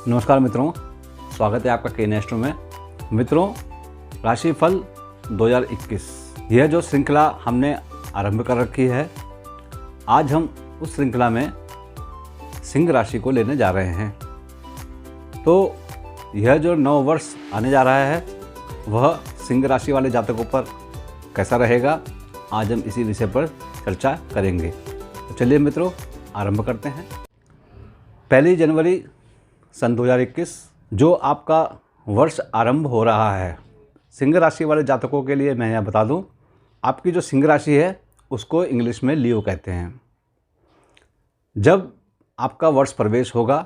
नमस्कार मित्रों, स्वागत है आपका के एस्ट्रो में। मित्रों, राशिफल 2021 यह जो श्रृंखला हमने आरंभ कर रखी है, आज हम उस श्रृंखला में सिंह राशि को लेने जा रहे हैं। तो यह जो नव वर्ष आने जा रहा है वह सिंह राशि वाले जातकों पर कैसा रहेगा, आज हम इसी विषय पर चर्चा करेंगे। तो चलिए मित्रों, आरंभ करते हैं। 1 जनवरी सन 2021 जो आपका वर्ष आरंभ हो रहा है, सिंह राशि वाले जातकों के लिए मैं यह बता दूं, आपकी जो सिंह राशि है उसको इंग्लिश में लियो कहते हैं। जब आपका वर्ष प्रवेश होगा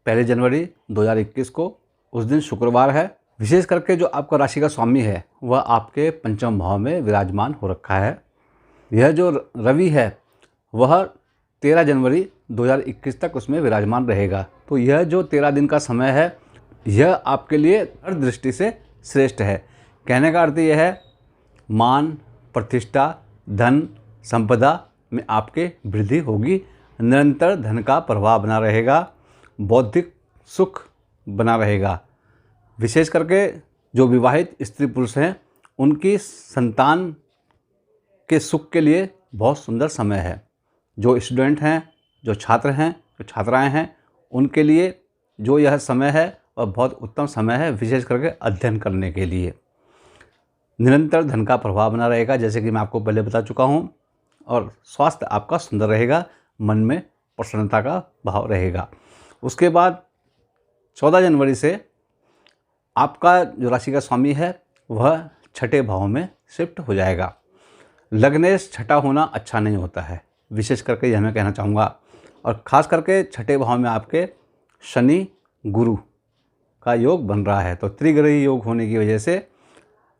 1 जनवरी 2021 को, उस दिन शुक्रवार है। विशेष करके जो आपका राशि का स्वामी है वह आपके पंचम भाव में विराजमान हो रखा है। यह जो रवि है वह 13 जनवरी 2021 तक उसमें विराजमान रहेगा। तो यह जो 13 दिन का समय है यह आपके लिए हर दृष्टि से श्रेष्ठ है। कहने का अर्थ यह है, मान, प्रतिष्ठा, धन, संपदा में आपके वृद्धि होगी, निरंतर धन का प्रवाह बना रहेगा, बौद्धिक सुख बना रहेगा। विशेष करके जो विवाहित स्त्री पुरुष हैं उनकी संतान के सुख के लिए बहुत सुंदर समय है। जो स्टूडेंट हैं, जो छात्र हैं, जो छात्राएं हैं, उनके लिए जो यह समय है वह बहुत उत्तम समय है, विशेष करके अध्ययन करने के लिए। निरंतर धन का प्रभाव बना रहेगा, जैसे कि मैं आपको पहले बता चुका हूँ। और स्वास्थ्य आपका सुंदर रहेगा, मन में प्रसन्नता का भाव रहेगा। उसके बाद 14 जनवरी से आपका जो राशि का स्वामी है वह छठे भाव में शिफ्ट हो जाएगा। लग्नेश छठा होना अच्छा नहीं होता है, विशेष करके यह मैं कहना चाहूँगा। और ख़ास करके छठे भाव में आपके शनि गुरु का योग बन रहा है, तो त्रिग्रही योग होने की वजह से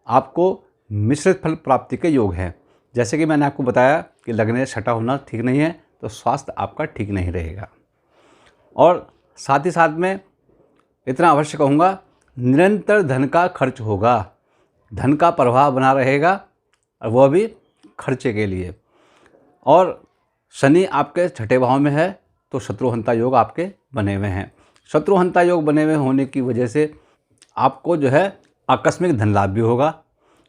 आपको मिश्रित फल प्राप्ति के योग हैं। जैसे कि मैंने आपको बताया कि लग्नेश छठा होना ठीक नहीं है, तो स्वास्थ्य आपका ठीक नहीं रहेगा। और साथ ही साथ में इतना अवश्य कहूँगा, निरंतर धन का खर्च होगा, धन का प्रवाह बना रहेगा, और वह भी खर्चे के लिए। और शनि आपके छठे भाव में है, तो शत्रुहंता योग आपके बने हुए हैं। शत्रुहंता योग बने हुए होने की वजह से आपको जो है आकस्मिक धन लाभ भी होगा,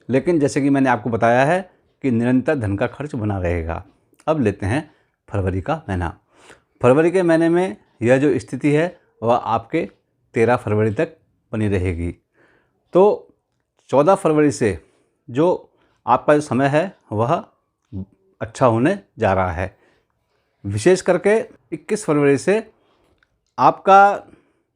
लेकिन जैसे कि मैंने आपको बताया है कि निरंतर धन का खर्च बना रहेगा। अब लेते हैं फरवरी का महीना। फरवरी के महीने में यह जो स्थिति है वह आपके 13 फरवरी तक बनी रहेगी। तो 14 फरवरी से जो आपका जो समय है वह अच्छा होने जा रहा है। विशेष करके 21 फरवरी से आपका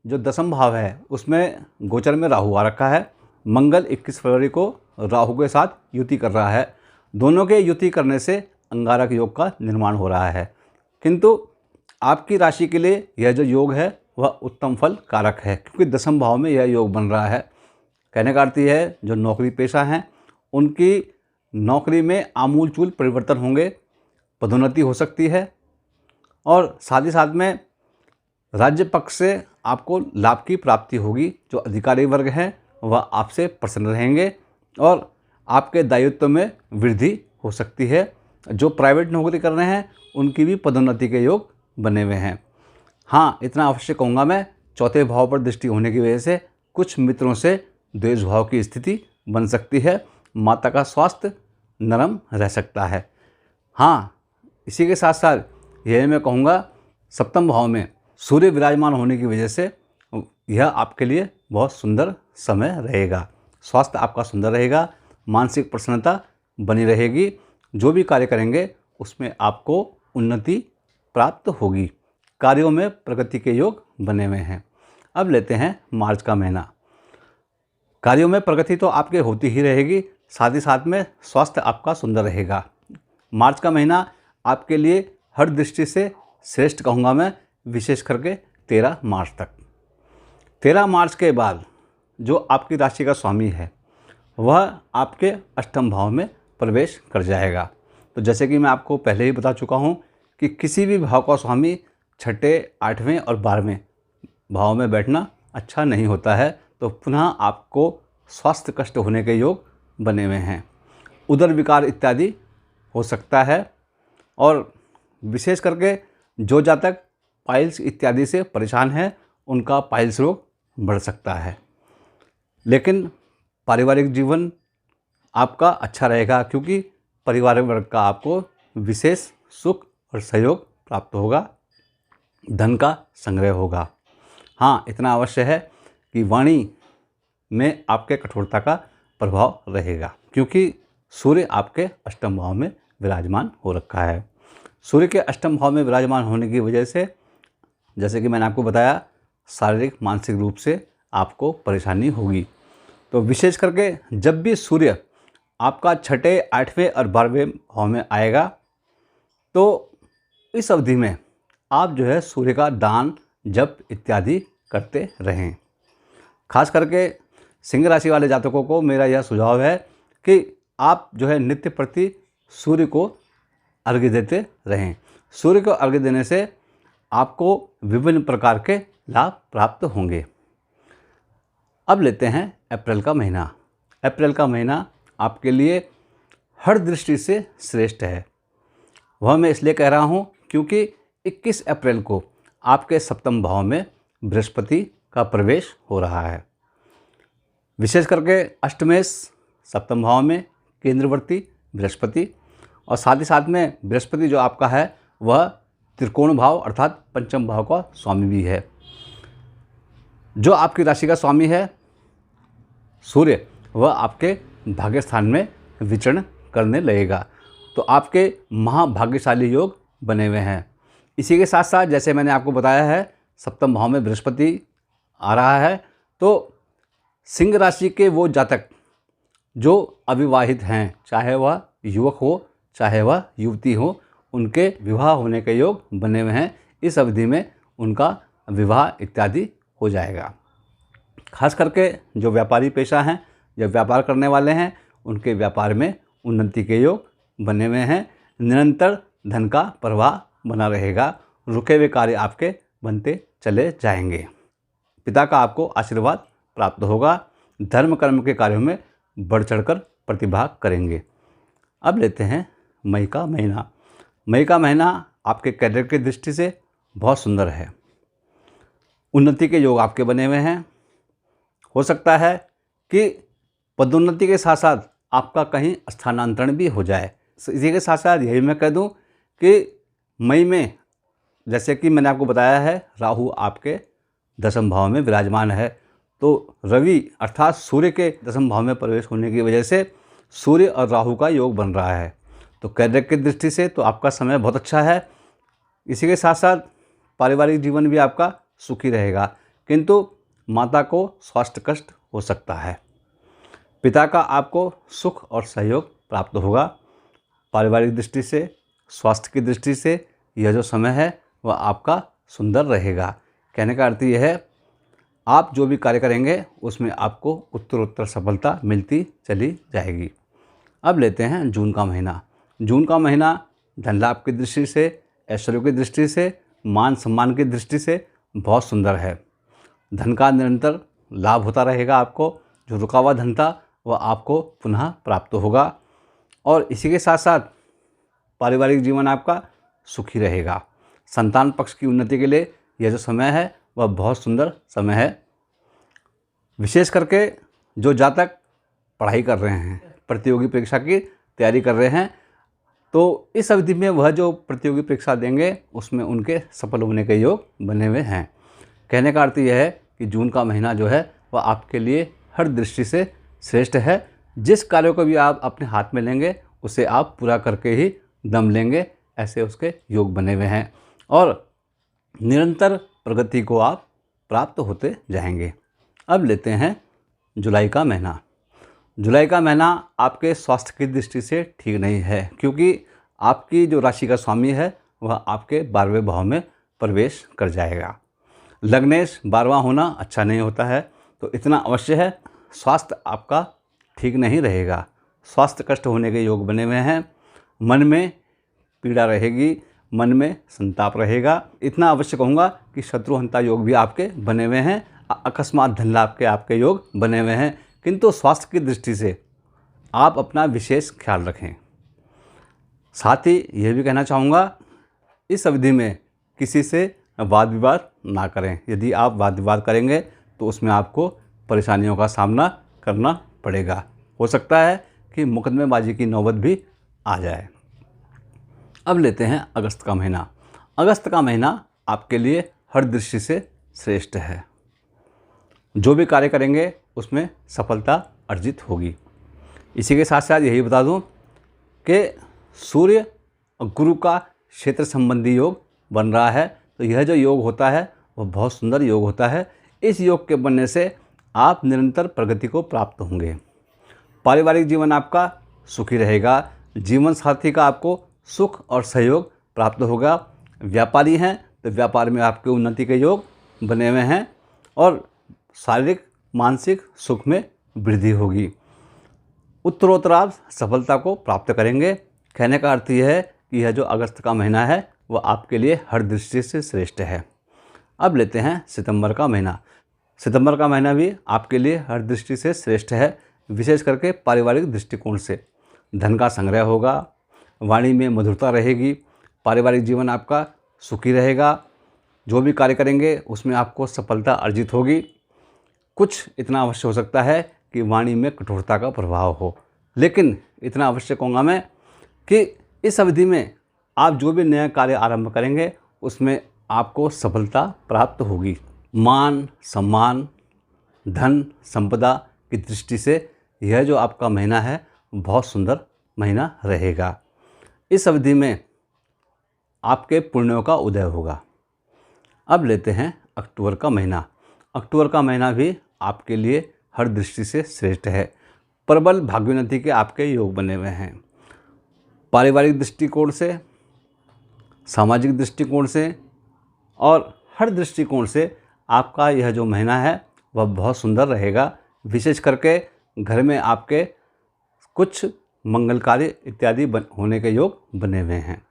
जो दशम भाव है उसमें गोचर में राहु आ रखा है। मंगल 21 फरवरी को राहु के साथ युति कर रहा है। दोनों के युति करने से अंगारक योग का निर्माण हो रहा है, किंतु आपकी राशि के लिए यह जो योग है वह उत्तम फल कारक है, क्योंकि दशम भाव में यह योग बन रहा है। कहने का अर्थ यह है, जो नौकरी पेशा हैं उनकी नौकरी में आमूलचूल परिवर्तन होंगे, पदोन्नति हो सकती है। और साथ ही साथ में राज्य पक्ष से आपको लाभ की प्राप्ति होगी। जो अधिकारी वर्ग हैं वह आपसे प्रसन्न रहेंगे और आपके दायित्व में वृद्धि हो सकती है। जो प्राइवेट नौकरी कर रहे हैं उनकी भी पदोन्नति के योग बने हुए हैं। हाँ, इतना अवश्य कहूँगा मैं, चौथे भाव पर दृष्टि होने की वजह से कुछ मित्रों से द्वेष भाव की स्थिति बन सकती है। माता का स्वास्थ्य नरम रह सकता है। हाँ, इसी के साथ साथ यह मैं कहूँगा, सप्तम भाव में सूर्य विराजमान होने की वजह से यह आपके लिए बहुत सुंदर समय रहेगा। स्वास्थ्य आपका सुंदर रहेगा, मानसिक प्रसन्नता बनी रहेगी। जो भी कार्य करेंगे उसमें आपको उन्नति प्राप्त होगी। कार्यों में प्रगति के योग बने हुए हैं। अब लेते हैं मार्च का महीना। कार्यों में प्रगति तो आपके होती ही रहेगी, साथ ही साथ में स्वास्थ्य आपका सुंदर रहेगा। मार्च का महीना आपके लिए हर दृष्टि से श्रेष्ठ कहूँगा मैं, विशेष करके 13 मार्च तक। 13 मार्च के बाद जो आपकी राशि का स्वामी है वह आपके अष्टम भाव में प्रवेश कर जाएगा। तो जैसे कि मैं आपको पहले ही बता चुका हूँ कि किसी भी भाव का स्वामी छठे, 8वें और 12वें भाव में बैठना अच्छा नहीं होता है। तो पुनः आपको स्वास्थ्य कष्ट होने के योग बने हुए हैं, उदर विकार इत्यादि हो सकता है। और विशेष करके जो जातक पाइल्स इत्यादि से परेशान हैं उनका पाइल्स रोग बढ़ सकता है। लेकिन पारिवारिक जीवन आपका अच्छा रहेगा, क्योंकि परिवार वर्ग का आपको विशेष सुख और सहयोग प्राप्त होगा, धन का संग्रह होगा। हाँ, इतना अवश्य है कि वाणी में आपके कठोरता का प्रभाव रहेगा, क्योंकि सूर्य आपके अष्टम भाव में विराजमान हो रखा है। सूर्य के अष्टम भाव में विराजमान होने की वजह से, जैसे कि मैंने आपको बताया, शारीरिक मानसिक रूप से आपको परेशानी होगी। तो विशेष करके जब भी सूर्य आपका छठे, आठवें और 12वें भाव में आएगा, तो इस अवधि में आप जो है सूर्य का दान, जप इत्यादि करते रहें। खास करके सिंह राशि वाले जातकों को मेरा यह सुझाव है कि आप जो है नित्य प्रति सूर्य को अर्घ्य देते रहें। सूर्य को अर्घ्य देने से आपको विभिन्न प्रकार के लाभ प्राप्त होंगे। अब लेते हैं अप्रैल का महीना। अप्रैल का महीना आपके लिए हर दृष्टि से श्रेष्ठ है। वह मैं इसलिए कह रहा हूँ क्योंकि 21 अप्रैल को आपके सप्तम भाव में बृहस्पति का प्रवेश हो रहा है। विशेष करके अष्टमेश सप्तम भाव में केंद्रवर्ती बृहस्पति, और साथ ही साथ में बृहस्पति जो आपका है वह त्रिकोण भाव अर्थात पंचम भाव का स्वामी भी है। जो आपकी राशि का स्वामी है सूर्य, वह आपके भाग्य स्थान में विचरण करने लगेगा, तो आपके महाभाग्यशाली योग बने हुए हैं। इसी के साथ साथ जैसे मैंने आपको बताया है, सप्तम भाव में बृहस्पति आ रहा है, तो सिंह राशि के वो जातक जो अविवाहित हैं, चाहे वह युवक हो चाहे वह युवती हो, उनके विवाह होने के योग बने हुए हैं। इस अवधि में उनका विवाह इत्यादि हो जाएगा। खास करके जो व्यापारी पेशा हैं या व्यापार करने वाले हैं, उनके व्यापार में उन्नति के योग बने हुए हैं। निरंतर धन का प्रवाह बना रहेगा, रुके हुए कार्य आपके बनते चले जाएंगे। पिता का आपको आशीर्वाद प्राप्त होगा, धर्म कर्म के कार्यों में बढ़ चढ़कर प्रतिभाग करेंगे। अब लेते हैं मई का महीना। मई का महीना आपके कैरियर की दृष्टि से बहुत सुंदर है। उन्नति के योग आपके बने हुए हैं। हो सकता है कि पदोन्नति के साथ साथ आपका कहीं स्थानांतरण भी हो जाए। इसी के साथ साथ यही मैं कह दूं कि मई में, जैसे कि मैंने आपको बताया है, राहु आपके दशम भाव में विराजमान है, तो रवि अर्थात सूर्य के दशम भाव में प्रवेश होने की वजह से सूर्य और राहु का योग बन रहा है। तो कैरियर की दृष्टि से तो आपका समय बहुत अच्छा है। इसी के साथ साथ पारिवारिक जीवन भी आपका सुखी रहेगा, किंतु माता को स्वास्थ्य कष्ट हो सकता है। पिता का आपको सुख और सहयोग प्राप्त होगा। पारिवारिक दृष्टि से, स्वास्थ्य की दृष्टि से यह जो समय है वह आपका सुंदर रहेगा। कहने का अर्थ यह है, आप जो भी कार्य करेंगे उसमें आपको उत्तरोत्तर सफलता मिलती चली जाएगी। अब लेते हैं जून का महीना। जून का महीना धन लाभ की दृष्टि से, ऐश्वर्य की दृष्टि से, मान सम्मान की दृष्टि से बहुत सुंदर है। धन का निरंतर लाभ होता रहेगा आपको। जो रुका हुआ धन था वह आपको पुनः प्राप्त होगा, और इसी के साथ साथ पारिवारिक जीवन आपका सुखी रहेगा। संतान पक्ष की उन्नति के लिए यह जो समय है वह बहुत सुंदर समय है। विशेष करके जो जातक पढ़ाई कर रहे हैं, प्रतियोगी परीक्षा की तैयारी कर रहे हैं, तो इस अवधि में वह जो प्रतियोगी परीक्षा देंगे उसमें उनके सफल होने के योग बने हुए हैं। कहने का अर्थ यह है कि जून का महीना जो है वह आपके लिए हर दृष्टि से श्रेष्ठ है। जिस कार्य को भी आप अपने हाथ में लेंगे उसे आप पूरा करके ही दम लेंगे, ऐसे उसके योग बने हुए हैं, और निरंतर प्रगति को आप प्राप्त होते जाएंगे। अब लेते हैं जुलाई का महीना। जुलाई का महीना आपके स्वास्थ्य की दृष्टि से ठीक नहीं है, क्योंकि आपकी जो राशि का स्वामी है वह आपके 12वें भाव में प्रवेश कर जाएगा। लग्नेश 12वां होना अच्छा नहीं होता है, तो इतना अवश्य है, स्वास्थ्य आपका ठीक नहीं रहेगा। स्वास्थ्य कष्ट होने के योग बने हुए हैं। मन में पीड़ा रहेगी, मन में संताप रहेगा। इतना अवश्य कहूँगा कि शत्रुहंता योग भी आपके बने हुए हैं। अकस्मात धन लाभ के आपके योग बने हुए हैं, किंतु स्वास्थ्य की दृष्टि से आप अपना विशेष ख्याल रखें। साथ ही यह भी कहना चाहूँगा, इस अवधि में किसी से वाद विवाद ना करें। यदि आप वाद विवाद करेंगे तो उसमें आपको परेशानियों का सामना करना पड़ेगा। हो सकता है कि मुकदमेबाजी की नौबत भी आ जाए। अब लेते हैं अगस्त का महीना। अगस्त का महीना आपके लिए हर दृष्टि से श्रेष्ठ है। जो भी कार्य करेंगे उसमें सफलता अर्जित होगी। इसी के साथ साथ यही बता दूं कि सूर्य और गुरु का क्षेत्र संबंधी योग बन रहा है, तो यह जो योग होता है वह बहुत सुंदर योग होता है। इस योग के बनने से आप निरंतर प्रगति को प्राप्त होंगे। पारिवारिक जीवन आपका सुखी रहेगा। जीवन साथी का आपको सुख और सहयोग प्राप्त होगा। व्यापारी हैं तो व्यापार में आपके उन्नति के योग बने हुए हैं और शारीरिक मानसिक सुख में वृद्धि होगी। उत्तरोत्तर आप सफलता को प्राप्त करेंगे। कहने का अर्थ यह है कि यह जो अगस्त का महीना है वह आपके लिए हर दृष्टि से श्रेष्ठ है। अब लेते हैं सितंबर का महीना। सितंबर का महीना भी आपके लिए हर दृष्टि से श्रेष्ठ है, विशेष करके पारिवारिक दृष्टिकोण से। धन का संग्रह होगा, वाणी में मधुरता रहेगी, पारिवारिक जीवन आपका सुखी रहेगा। जो भी कार्य करेंगे उसमें आपको सफलता अर्जित होगी। कुछ इतना अवश्य हो सकता है कि वाणी में कठोरता का प्रभाव हो, लेकिन इतना अवश्य कहूँगा मैं कि इस अवधि में आप जो भी नया कार्य आरंभ करेंगे उसमें आपको सफलता प्राप्त होगी। मान सम्मान धन संपदा की दृष्टि से यह जो आपका महीना है बहुत सुंदर महीना रहेगा। इस अवधि में आपके पुण्यों का उदय होगा। अब लेते हैं अक्टूबर का महीना। अक्टूबर का महीना भी आपके लिए हर दृष्टि से श्रेष्ठ है। प्रबल भाग्योन्नति के आपके योग बने हुए हैं। पारिवारिक दृष्टिकोण से, सामाजिक दृष्टिकोण से और हर दृष्टिकोण से आपका यह जो महीना है वह बहुत सुंदर रहेगा। विशेष करके घर में आपके कुछ मंगल कार्य इत्यादि होने के योग बने हुए हैं।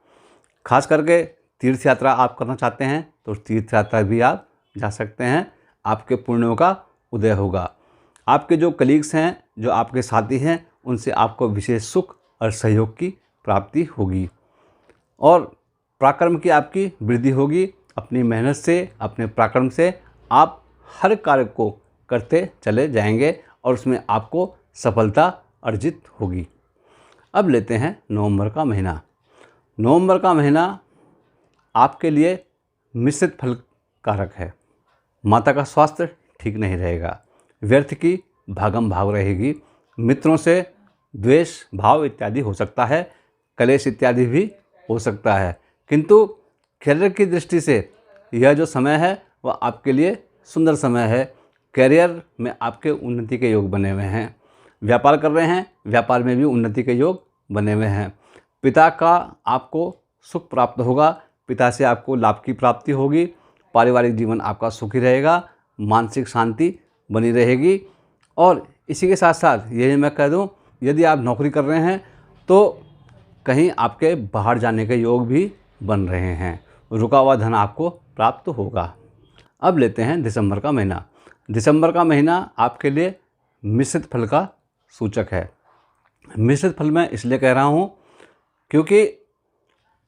खास करके तीर्थ यात्रा आप करना चाहते हैं तो तीर्थ यात्रा भी आप जा सकते हैं। आपके पुण्यों का उदय होगा। आपके जो कलीग्स हैं, जो आपके साथी हैं, उनसे आपको विशेष सुख और सहयोग की प्राप्ति होगी और पराक्रम की आपकी वृद्धि होगी। अपनी मेहनत से, अपने पराक्रम से आप हर कार्य को करते चले जाएंगे और उसमें आपको सफलता अर्जित होगी। अब लेते हैं नवंबर का महीना। नवंबर का महीना आपके लिए मिश्रित फल कारक है। माता का स्वास्थ्य ठीक नहीं रहेगा, व्यर्थ की भागम भाग रहेगी, मित्रों से द्वेष भाव इत्यादि हो सकता है, कलेश इत्यादि भी हो सकता है। किंतु करियर की दृष्टि से यह जो समय है वह आपके लिए सुंदर समय है। करियर में आपके उन्नति के योग बने हुए हैं। व्यापार कर रहे हैं, व्यापार में भी उन्नति के योग बने हुए हैं। पिता का आपको सुख प्राप्त होगा, पिता से आपको लाभ की प्राप्ति होगी। पारिवारिक जीवन आपका सुखी रहेगा, मानसिक शांति बनी रहेगी। और इसी के साथ साथ यही मैं कह दूं, यदि आप नौकरी कर रहे हैं तो कहीं आपके बाहर जाने के योग भी बन रहे हैं। रुका हुआ धन आपको प्राप्त होगा। अब लेते हैं दिसंबर का महीना। दिसंबर का महीना आपके लिए मिश्रित फल का सूचक है। मिश्रित फल मैं इसलिए कह रहा हूँ क्योंकि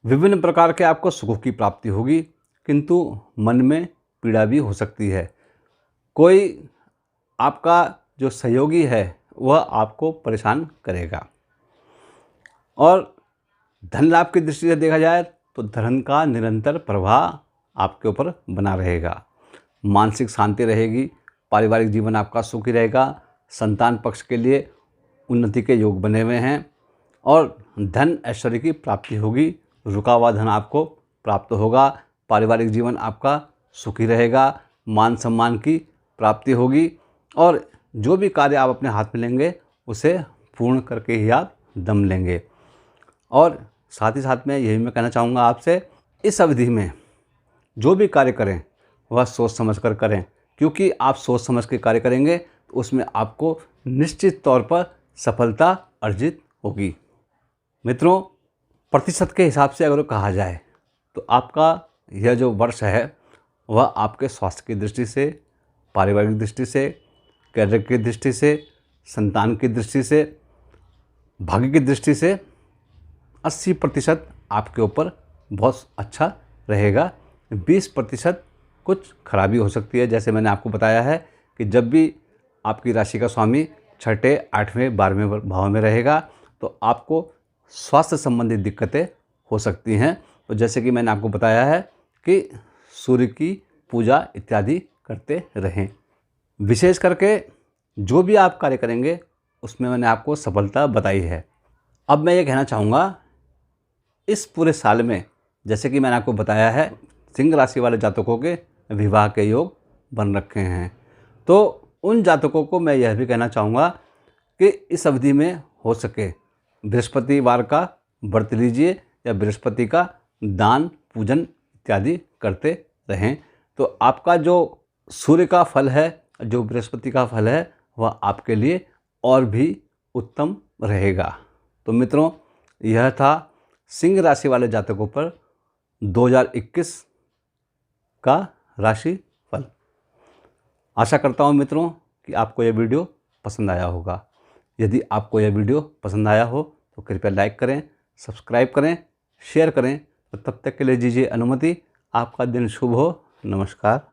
विभिन्न प्रकार के आपको सुखों की प्राप्ति होगी, किंतु मन में पीड़ा भी हो सकती है। कोई आपका जो सहयोगी है वह आपको परेशान करेगा। और धन लाभ की दृष्टि से देखा जाए तो धन का निरंतर प्रवाह आपके ऊपर बना रहेगा। मानसिक शांति रहेगी, पारिवारिक जीवन आपका सुखी रहेगा, संतान पक्ष के लिए उन्नति के योग बने हुए हैं और धन ऐश्वर्य की प्राप्ति होगी। रुका हुआ धन आपको प्राप्त होगा, पारिवारिक जीवन आपका सुखी रहेगा, मान सम्मान की प्राप्ति होगी और जो भी कार्य आप अपने हाथ में लेंगे उसे पूर्ण करके ही आप दम लेंगे। और साथ ही साथ में यही मैं कहना चाहूँगा आपसे, इस अवधि में जो भी कार्य करें वह सोच समझ कर करें, क्योंकि आप सोच समझ के कार्य करेंगे तो उसमें आपको निश्चित तौर पर सफलता अर्जित होगी। मित्रों, प्रतिशत के हिसाब से अगर कहा जाए तो आपका यह जो वर्ष है वह आपके स्वास्थ्य की दृष्टि से, पारिवारिक दृष्टि से, करियर की दृष्टि से, संतान की दृष्टि से, भाग्य की दृष्टि से 80% आपके ऊपर बहुत अच्छा रहेगा। 20% कुछ खराबी हो सकती है। जैसे मैंने आपको बताया है कि जब भी आपकी राशि का स्वामी छठे, 8वें, 12वें भाव में रहेगा तो आपको स्वास्थ्य संबंधित दिक्कतें हो सकती हैं। तो जैसे कि मैंने आपको बताया है कि सूर्य की पूजा इत्यादि करते रहें। विशेष करके जो भी आप कार्य करेंगे उसमें मैंने आपको सफलता बताई है। अब मैं ये कहना चाहूँगा, इस पूरे साल में जैसे कि मैंने आपको बताया है सिंह राशि वाले जातकों के विवाह के योग बन रखे हैं, तो उन जातकों को मैं यह भी कहना चाहूँगा कि इस अवधि में हो सके बृहस्पतिवार का व्रत लीजिए या बृहस्पति का दान पूजन इत्यादि करते रहें। तो आपका जो सूर्य का फल है, जो बृहस्पति का फल है, वह आपके लिए और भी उत्तम रहेगा। तो मित्रों, यह था सिंह राशि वाले जातकों पर 2021 का राशि फल। आशा करता हूँ मित्रों कि आपको यह वीडियो पसंद आया होगा। यदि आपको यह वीडियो पसंद आया हो तो कृपया लाइक करें, सब्सक्राइब करें, शेयर करें। तो तब तक के लिए दीजिए अनुमति। आपका दिन शुभ हो। नमस्कार।